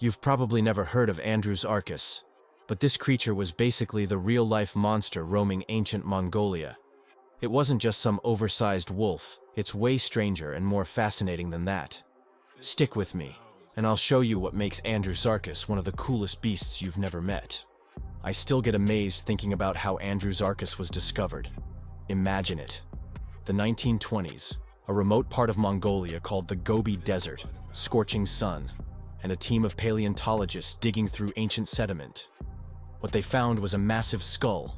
You've probably never heard of Andrewsarchus, but this creature was basically the real-life monster roaming ancient Mongolia. It wasn't just some oversized wolf, it's way stranger and more fascinating than that. Stick with me, and I'll show you what makes Andrewsarchus one of the coolest beasts you've never met. I still get amazed thinking about how Andrewsarchus was discovered. Imagine it. The 1920s, a remote part of Mongolia called the Gobi Desert, scorching sun, and a team of paleontologists digging through ancient sediment. What they found was a massive skull,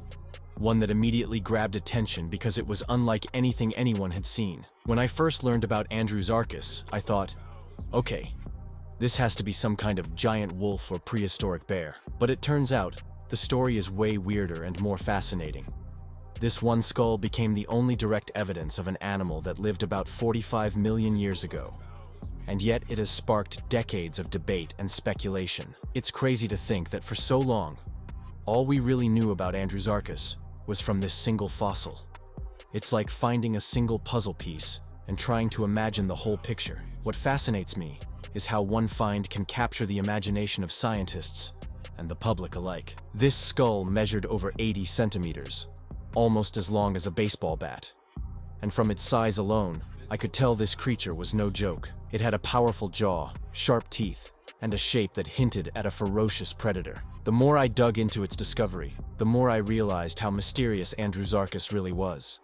one that immediately grabbed attention because it was unlike anything anyone had seen. When I first learned about Andrewsarchus, I thought, okay, this has to be some kind of giant wolf or prehistoric bear. But it turns out, the story is way weirder and more fascinating. This one skull became the only direct evidence of an animal that lived about 45 million years ago. And yet it has sparked decades of debate and speculation. It's crazy to think that for so long, all we really knew about Andrewsarchus was from this single fossil. It's like finding a single puzzle piece and trying to imagine the whole picture. What fascinates me is how one find can capture the imagination of scientists and the public alike. This skull measured over 80 centimeters, almost as long as a baseball bat. And from its size alone, I could tell this creature was no joke. It had a powerful jaw, sharp teeth, and a shape that hinted at a ferocious predator. The more I dug into its discovery, the more I realized how mysterious Andrewsarchus really was.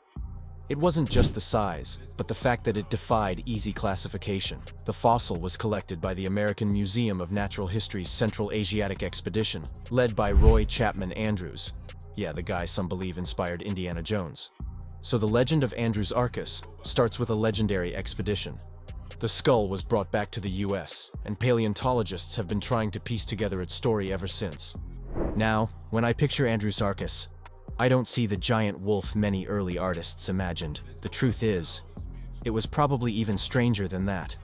It wasn't just the size, but the fact that it defied easy classification. The fossil was collected by the American Museum of Natural History's Central Asiatic Expedition, led by Roy Chapman Andrews. Yeah, the guy some believe inspired Indiana Jones. So the legend of Andrewsarchus starts with a legendary expedition. The skull was brought back to the US, and paleontologists have been trying to piece together its story ever since. Now, when I picture Andrewsarchus, I don't see the giant wolf many early artists imagined. The truth is, it was probably even stranger than that.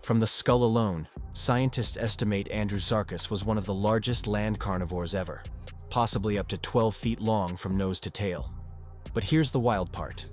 From the skull alone, scientists estimate Andrewsarchus was one of the largest land carnivores ever, possibly up to 12 feet long from nose to tail. But here's the wild part.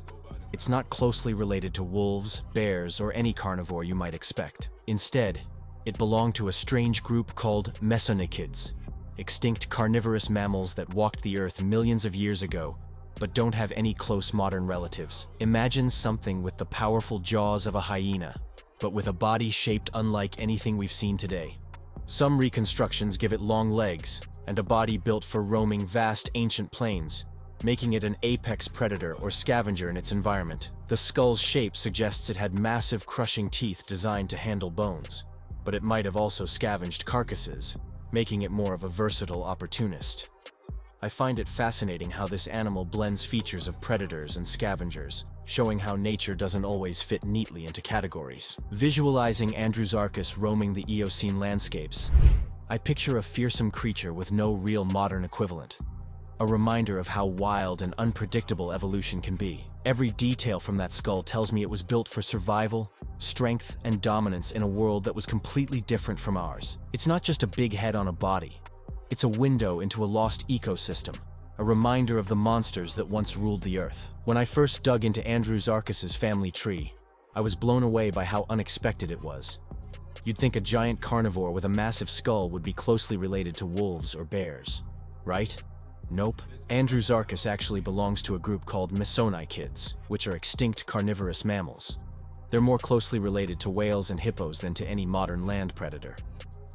It's not closely related to wolves, bears, or any carnivore you might expect. Instead, it belonged to a strange group called mesonychids, extinct carnivorous mammals that walked the earth millions of years ago, but don't have any close modern relatives. Imagine something with the powerful jaws of a hyena, but with a body shaped unlike anything we've seen today. Some reconstructions give it long legs and a body built for roaming vast ancient plains, making it an apex predator or scavenger in its environment. The skull's shape suggests it had massive crushing teeth designed to handle bones, but it might have also scavenged carcasses, making it more of a versatile opportunist. I find it fascinating how this animal blends features of predators and scavengers, showing how nature doesn't always fit neatly into categories. Visualizing Andrewsarchus roaming the Eocene landscapes, I picture a fearsome creature with no real modern equivalent. A reminder of how wild and unpredictable evolution can be. Every detail from that skull tells me it was built for survival, strength, and dominance in a world that was completely different from ours. It's not just a big head on a body. It's a window into a lost ecosystem, a reminder of the monsters that once ruled the earth. When I first dug into Andrewsarchus's family tree, I was blown away by how unexpected it was. You'd think a giant carnivore with a massive skull would be closely related to wolves or bears, right? Nope. Andrewsarchus actually belongs to a group called mesonychids, which are extinct carnivorous mammals. They're more closely related to whales and hippos than to any modern land predator.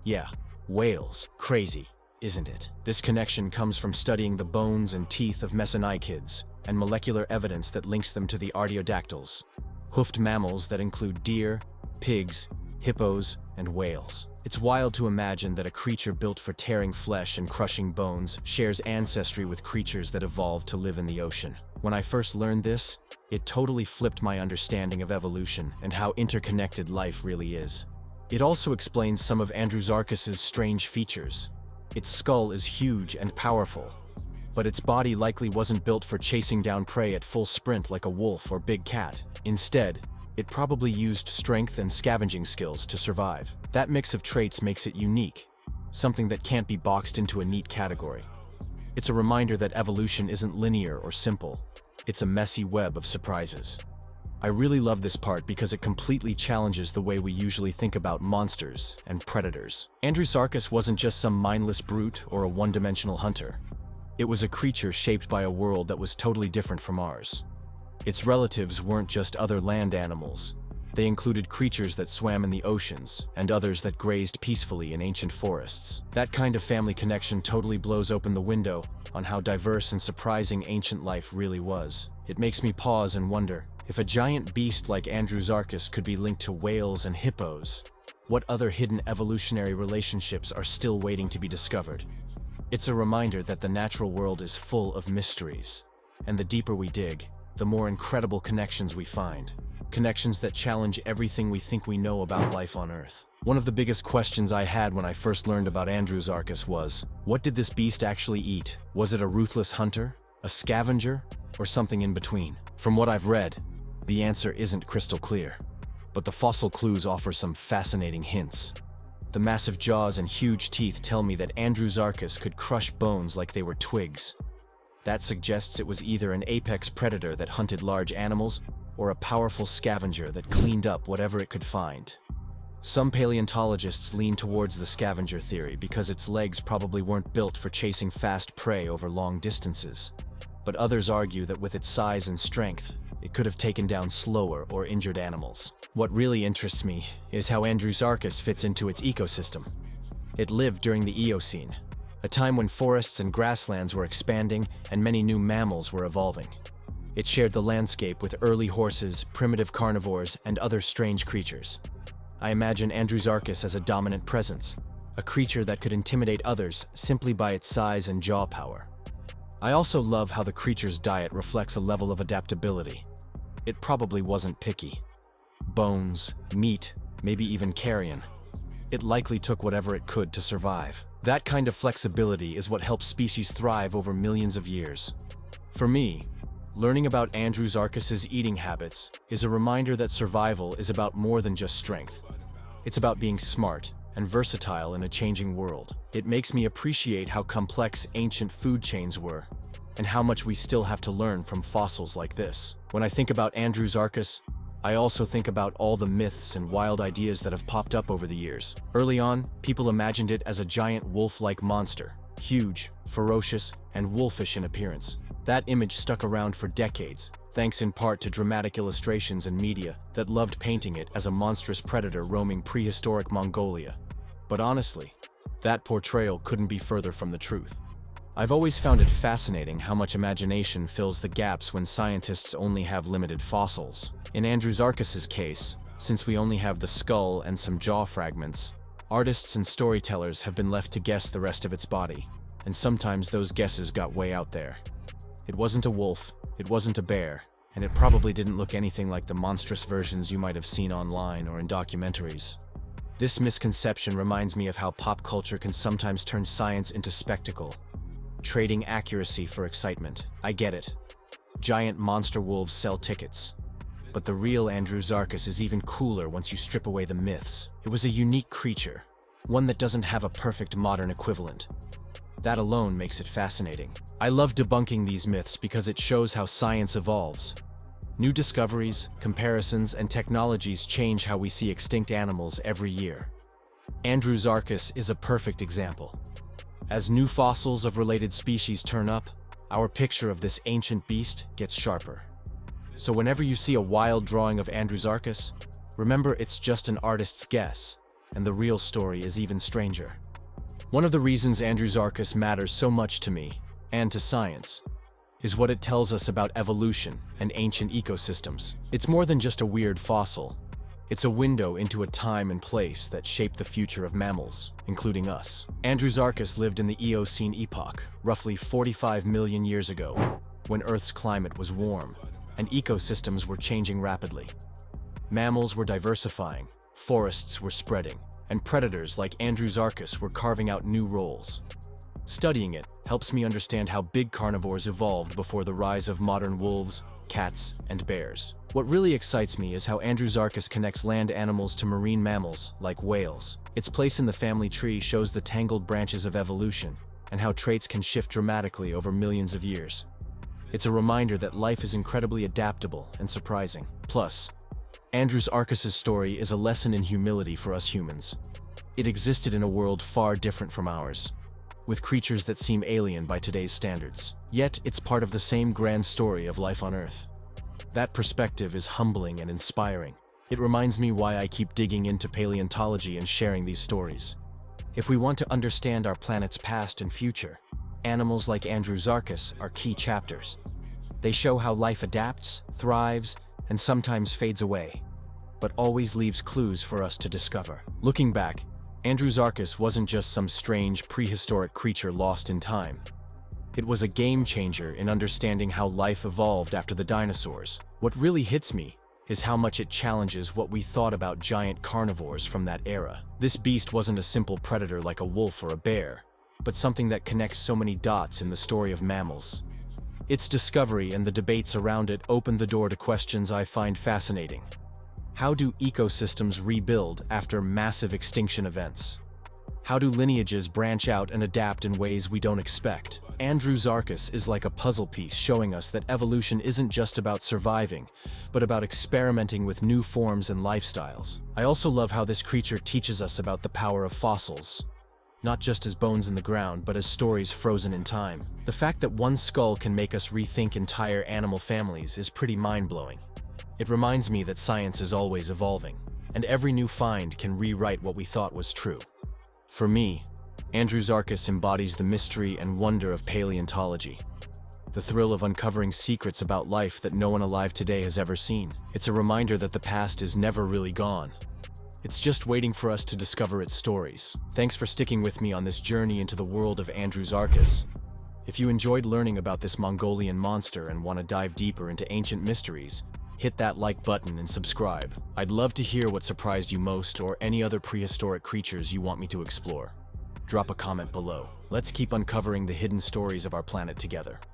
Yeah, whales. Crazy, isn't it? This connection comes from studying the bones and teeth of mesonychids and molecular evidence that links them to the artiodactyls, hoofed mammals that include deer, pigs, hippos, and whales. It's wild to imagine that a creature built for tearing flesh and crushing bones shares ancestry with creatures that evolved to live in the ocean. When I first learned this, it totally flipped my understanding of evolution and how interconnected life really is. It also explains some of Andrewsarchus's strange features. Its skull is huge and powerful, but its body likely wasn't built for chasing down prey at full sprint like a wolf or big cat. Instead, it probably used strength and scavenging skills to survive. That mix of traits makes it unique, something that can't be boxed into a neat category. It's a reminder that evolution isn't linear or simple. It's a messy web of surprises. I really love this part because it completely challenges the way we usually think about monsters and predators. Andrewsarchus wasn't just some mindless brute or a one-dimensional hunter. It was a creature shaped by a world that was totally different from ours. Its relatives weren't just other land animals. They included creatures that swam in the oceans and others that grazed peacefully in ancient forests. That kind of family connection totally blows open the window on how diverse and surprising ancient life really was. It makes me pause and wonder, if a giant beast like Andrewsarchus could be linked to whales and hippos, what other hidden evolutionary relationships are still waiting to be discovered? It's a reminder that the natural world is full of mysteries, and the deeper we dig, the more incredible connections we find. Connections that challenge everything we think we know about life on Earth. One of the biggest questions I had when I first learned about Andrewsarchus was, what did this beast actually eat? Was it a ruthless hunter, a scavenger, or something in between? From what I've read, the answer isn't crystal clear, but the fossil clues offer some fascinating hints. The massive jaws and huge teeth tell me that Andrewsarchus could crush bones like they were twigs. That suggests it was either an apex predator that hunted large animals or a powerful scavenger that cleaned up whatever it could find. Some paleontologists lean towards the scavenger theory because its legs probably weren't built for chasing fast prey over long distances. But others argue that with its size and strength, it could have taken down slower or injured animals. What really interests me is how Andrewsarchus fits into its ecosystem. It lived during the Eocene, a time when forests and grasslands were expanding and many new mammals were evolving. It shared the landscape with early horses, primitive carnivores, and other strange creatures. I imagine Andrewsarchus as a dominant presence, a creature that could intimidate others simply by its size and jaw power. I also love how the creature's diet reflects a level of adaptability. It probably wasn't picky. Bones, meat, maybe even carrion. It likely took whatever it could to survive. That kind of flexibility is what helps species thrive over millions of years. For me, learning about Andrewsarchus's eating habits is a reminder that survival is about more than just strength. It's about being smart and versatile in a changing world. It makes me appreciate how complex ancient food chains were, and how much we still have to learn from fossils like this. When I think about Andrewsarchus, I also think about all the myths and wild ideas that have popped up over the years. Early on, people imagined it as a giant wolf-like monster, huge, ferocious, and wolfish in appearance. That image stuck around for decades, thanks in part to dramatic illustrations and media that loved painting it as a monstrous predator roaming prehistoric Mongolia. But honestly, that portrayal couldn't be further from the truth. I've always found it fascinating how much imagination fills the gaps when scientists only have limited fossils. In Andrewsarchus's case, since we only have the skull and some jaw fragments, artists and storytellers have been left to guess the rest of its body, and sometimes those guesses got way out there. It wasn't a wolf, it wasn't a bear, and it probably didn't look anything like the monstrous versions you might have seen online or in documentaries. This misconception reminds me of how pop culture can sometimes turn science into spectacle, trading accuracy for excitement. I get it. Giant monster wolves sell tickets. But the real Andrewsarchus is even cooler once you strip away the myths. It was a unique creature, one that doesn't have a perfect modern equivalent. That alone makes it fascinating. I love debunking these myths because it shows how science evolves. New discoveries, comparisons, and technologies change how we see extinct animals every year. Andrewsarchus is a perfect example. As new fossils of related species turn up, our picture of this ancient beast gets sharper. So whenever you see a wild drawing of Andrewsarchus, remember it's just an artist's guess, and the real story is even stranger. One of the reasons Andrewsarchus matters so much to me, and to science, is what it tells us about evolution and ancient ecosystems. It's more than just a weird fossil. It's a window into a time and place that shaped the future of mammals, including us. Andrewsarchus lived in the Eocene epoch, roughly 45 million years ago, when Earth's climate was warm, and ecosystems were changing rapidly. Mammals were diversifying, forests were spreading, and predators like Andrewsarchus were carving out new roles. Studying it helps me understand how big carnivores evolved before the rise of modern wolves, cats, and bears. What really excites me is how Andrewsarchus connects land animals to marine mammals, like whales. Its place in the family tree shows the tangled branches of evolution, and how traits can shift dramatically over millions of years. It's a reminder that life is incredibly adaptable and surprising. Plus, Andrewsarchus' story is a lesson in humility for us humans. It existed in a world far different from ours, with creatures that seem alien by today's standards. Yet, it's part of the same grand story of life on Earth. That perspective is humbling and inspiring. It reminds me why I keep digging into paleontology and sharing these stories. If we want to understand our planet's past and future, animals like Andrewsarchus are key chapters. They show how life adapts, thrives, and sometimes fades away, but always leaves clues for us to discover. Looking back, Andrewsarchus wasn't just some strange prehistoric creature lost in time. It was a game changer in understanding how life evolved after the dinosaurs. What really hits me is how much it challenges what we thought about giant carnivores from that era. This beast wasn't a simple predator like a wolf or a bear, but something that connects so many dots in the story of mammals. Its discovery and the debates around it opened the door to questions I find fascinating. How do ecosystems rebuild after massive extinction events? How do lineages branch out and adapt in ways we don't expect? Andrewsarchus is like a puzzle piece showing us that evolution isn't just about surviving, but about experimenting with new forms and lifestyles. I also love how this creature teaches us about the power of fossils, not just as bones in the ground, but as stories frozen in time. The fact that one skull can make us rethink entire animal families is pretty mind-blowing. It reminds me that science is always evolving, and every new find can rewrite what we thought was true. For me, Andrewsarchus embodies the mystery and wonder of paleontology, the thrill of uncovering secrets about life that no one alive today has ever seen. It's a reminder that the past is never really gone. It's just waiting for us to discover its stories. Thanks for sticking with me on this journey into the world of Andrewsarchus. If you enjoyed learning about this Mongolian monster and want to dive deeper into ancient mysteries, hit that like button and subscribe. I'd love to hear what surprised you most or any other prehistoric creatures you want me to explore. Drop a comment below. Let's keep uncovering the hidden stories of our planet together.